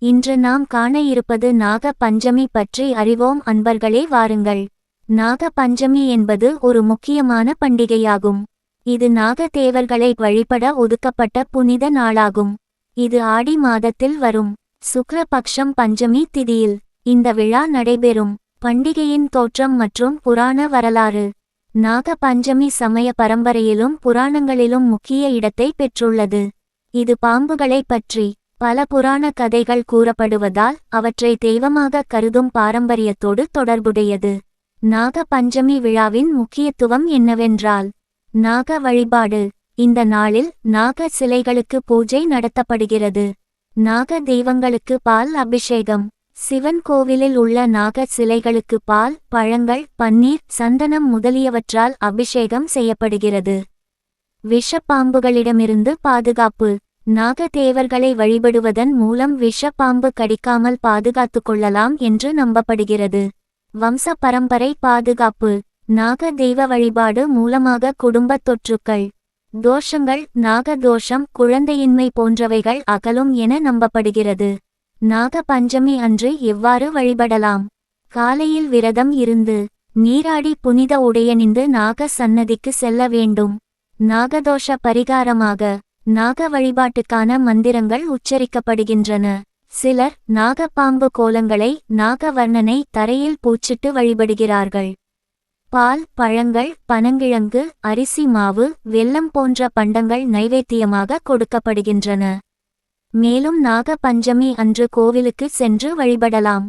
இன்று நாம் காண இருப்பது நாக பஞ்சமி பற்றி அறிவோம் அன்பர்களே, வாருங்கள். நாக பஞ்சமி என்பது ஒரு முக்கியமான பண்டிகையாகும். இது நாக தேவர்களை வழிபட ஒதுக்கப்பட்ட புனித நாளாகும். இது ஆடி மாதத்தில் வரும் சுக்ல பக்ஷம் பஞ்சமி திதியில் இந்த விழா நடைபெறும். பண்டிகையின் தோற்றம் மற்றும் புராண வரலாறு. நாக பஞ்சமி சமய பரம்பரையிலும் புராணங்களிலும் முக்கிய இடத்தை பெற்றுள்ளது. இது பாம்புகளை பற்றி பல புராண கதைகள் கூறப்படுவதால் அவற்றை தெய்வமாக கருதும் பாரம்பரியத்தோடு தொடர்புடையது. நாக பஞ்சமி விழாவின் முக்கியத்துவம் என்னவென்றால், நாக வழிபாடு. இந்த நாளில் நாக சிலைகளுக்கு பூஜை நடத்தப்படுகிறது. நாக தெய்வங்களுக்கு பால் அபிஷேகம். சிவன் கோவிலில் உள்ள நாக சிலைகளுக்கு பால், பழங்கள், பன்னீர், சந்தனம் முதலியவற்றால் அபிஷேகம் செய்யப்படுகிறது. விஷப்பாம்புகளிடமிருந்து பாதுகாப்பு. நாக தேவர்களை வழிபடுவதன் மூலம் விஷ பாம்பு கடிக்காமல் பாதுகாத்து கொள்ளலாம் என்று நம்பப்படுகிறது. வம்ச பரம்பரை பாதுகாப்பு. நாக தெய்வ வழிபாடு மூலமாக குடும்பத் தொற்றுக்கள், தோஷங்கள், நாக தோஷம், குழந்தையின்மை போன்றவைகள் அகலும் என நம்பப்படுகிறது. நாக பஞ்சமி அன்று எவ்வாறு வழிபடலாம்? காலையில் விரதம் இருந்து நீராடி புனித உடையணிந்து நாக சன்னதிக்கு செல்ல வேண்டும். நாகதோஷ பரிகாரமாக நாக வழிபாட்டுக்கான மந்திரங்கள் உச்சரிக்கப்படுகின்றன. சிலர் நாகப்பாம்பு கோலங்களை, நாகவர்ணனை தரையில் பூச்சிட்டு வழிபடுகிறார்கள். பால், பழங்கள், பனங்கிழங்கு, அரிசி மாவு, வெல்லம் போன்ற பண்டங்கள் நைவேத்தியமாக கொடுக்கப்படுகின்றன. மேலும் நாக பஞ்சமி அன்று கோவிலுக்கு சென்று வழிபடலாம்.